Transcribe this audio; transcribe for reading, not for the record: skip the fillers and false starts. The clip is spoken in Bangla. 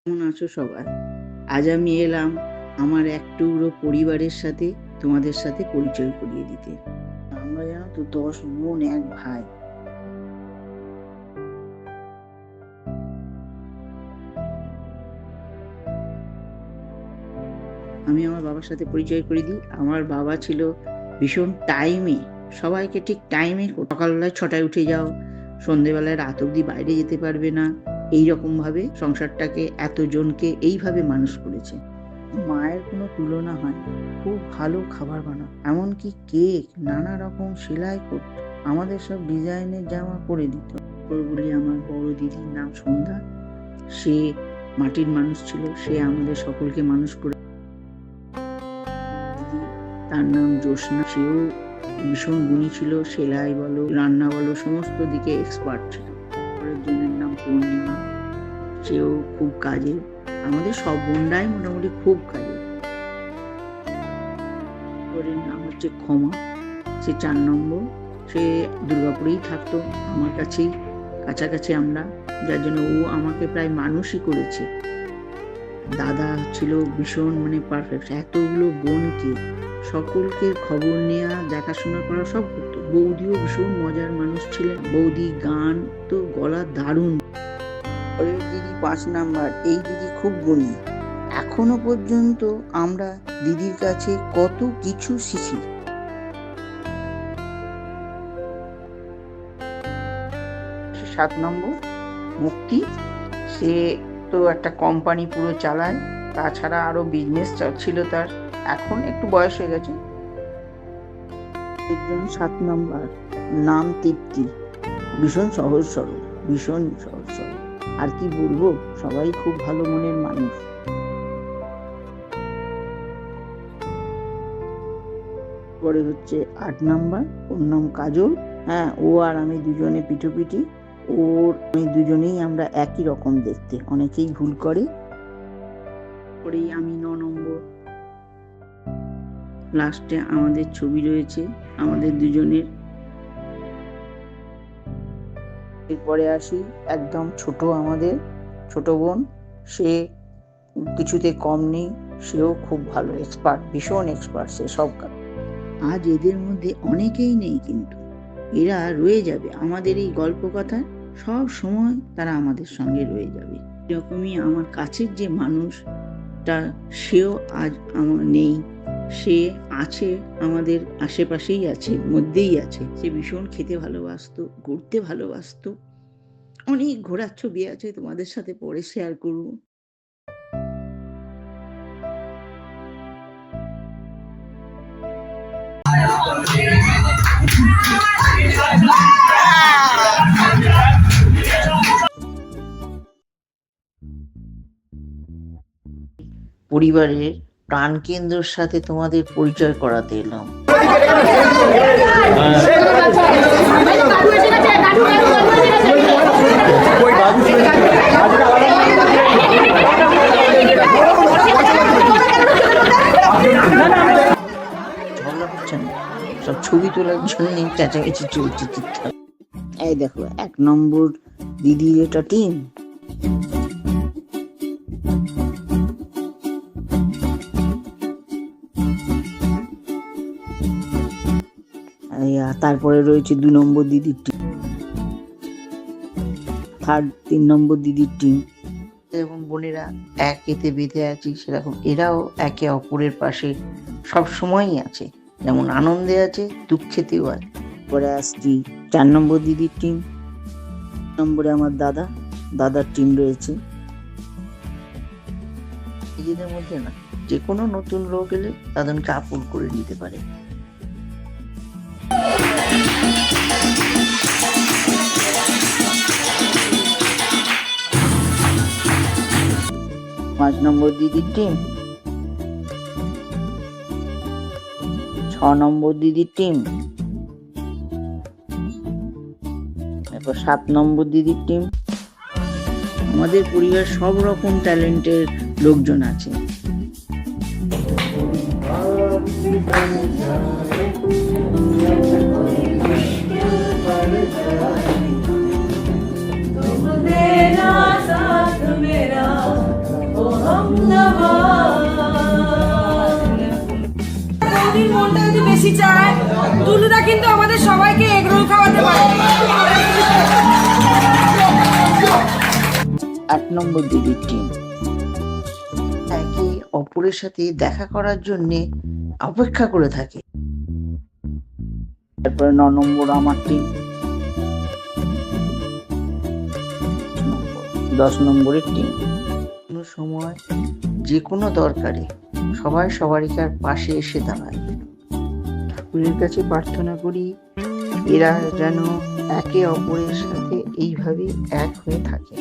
কেমন আছো সবাই? আজ আমি এলাম আমার এক টুকরো পরিবারের সাথে তোমাদের সাথে পরিচয় করিয়ে দিতে। আমরা জানো তো 10 বোন 1 ভাই। আমি আমার বাবার সাথে পরিচয় করিয়ে দিই। আমার বাবা ছিল ভীষণ টাইমে, সবাইকে ঠিক টাইমে, সকালবেলায় 6টায় উঠে যাও, সন্ধেবেলায় রাত অবধি বাইরে যেতে পারবে না, এইরকমভাবে সংসারটাকে এতজনকে এইভাবে মানুষ করেছে। মায়ের কোনো তুলনা হয় না। খুব ভালো খাবার বানাতো, এমনকি কেক নানা রকম সেলাই করতো, আমাদের সব ডিজাইনের জামা করে দিত। বলি আমার বড় দিদির নাম সন্ধ্যা, সে মাটির মানুষ ছিল, সে আমাদের সকলকে মানুষ করে। তার নাম জ্যোৎস্না, সেও ভীষণ গুণী ছিল, সেলাই বলো রান্না বলো সমস্ত দিকে এক্সপার্ট ছিল। একজনের নাম পূর্ণিমা, সেও খুব কাজে, আমাদের সব বোনরাই মোটামুটি খুব কাজে। ওর নাম হচ্ছে ক্ষমা, সে 4 নম্বর, সে দুর্গাপুরেই থাকতো, আমার কাছেই কাছাকাছি আমরা, যার জন্য ও আমাকে প্রায় মানুষই করেছে। দাদা ছিল ভীষণ পারফেক্ট, এতগুলো বোনকে সকলকে খবর নেওয়া, দেখাশোনা করা সব করতো। বৌদিও ভীষণ মজার মানুষ ছিলেন, বৌদি গান তো গলা দারুণ। পরের দিদি 5 নাম্বার, এই দিদি খুব গুণী। এখনো পর্যন্ত আমরা দিদির কাছে কত কিছু শিখি। 7 নম্বর মুক্তি, সে তো একটা কোম্পানি পুরো চালায়, তাছাড়া আরো বিজনেস ছিল তার, এখন একটু বয়স হয়ে গেছে। একজন 7 নম্বর, নাম তৃপ্তি, ভীষণ সহজ সরল, ভীষণ সহজ সরল, আর কি বলবো, সবাই খুব ভালো মনের মানুষ। পরে হচ্ছে 8 নাম্বার, ওর নাম কাজল। হ্যাঁ, ও আর আমি দুজনে পিঠোপিঠি, ওর আমি দুজনেই আমরা একই রকম দেখতে, অনেকেই ভুল করে। পরেই আমি 9 নম্বর, লাস্টে আমাদের ছবি রয়েছে আমাদের দুজনের। এরপরে আসি একদম ছোট, আমাদের ছোট বোন, সে কিছুতে কম নেই, সেও খুব ভালো এক্সপার্ট, ভীষণ এক্সপার্ট সে সব কাজ। আজ এদের মধ্যে অনেকেই নেই, কিন্তু এরা রয়ে যাবে আমাদের এই গল্প কথায়, সব সময় তারা আমাদের সঙ্গে রয়ে যাবে। এরকমই আমার কাছের যে মানুষটা, সেও আজ আমার নেই, সে আছে আমাদের আশেপাশেই আছে, মধ্যেই আছে। সে ভীষণ খেতে ভালোবাসতো, ঘুরতে ভালোবাসতো, অনেক ঘোরার ছবি আছে, তোমাদের সাথে পরে শেয়ার করব। পরিবারের প্রাণকেন্দ্রের সাথে তোমাদের পরিচয় করাতে এলাম। সব ছবি তোলার জন্য চেঁচামেচি চলছে ঠিকঠাক। এই দেখো 1 নম্বর দিদির এটা টিম। তারপরে রয়েছে 2 নম্বর দিদির টিম, 3 নম্বর দিদির টিম। এবং বোনেরা একেতে বেঁধে আছি, সেরকম এরাও একে অপরের পাশে সব সময়ই আছে, যেমন আনন্দে আছে দুঃখেতেও আছে। পরে আসছি 4 নম্বর দিদির টিম, নম্বরে আমার দাদার টিম রয়েছে। নিজেদের মধ্যে না, যে কোনো নতুন লোক এলে তাদেরকে আপন করে নিতে পারে। 5 নম্বর দিদির টিম, 6 নম্বর দিদির টিম, এরপর 7 নম্বর দিদির টিম। আমাদের পরিবার সব রকম ট্যালেন্টের লোকজন আছে। तुम देना साथ मेरा বেশি চায়, দুলুদা কিন্তু আমাদের সবাইকে এগ রোল খাওয়াতে পারে। 8 নম্বর দিদির টিম একে অপরের সাথে দেখা করার জন্য অপেক্ষা করে থাকে। তারপরে 9 নম্বর আমার টিম, 10 নম্বরের টিম। কোনো সময় যে কোনো দরকারে সবাই সবারিকার পাশে এসে দাঁড়ায়। ঠাকুরের কাছে প্রার্থনা করি এরা যেন একে অপরের সাথে এইভাবে এক হয়ে থাকে।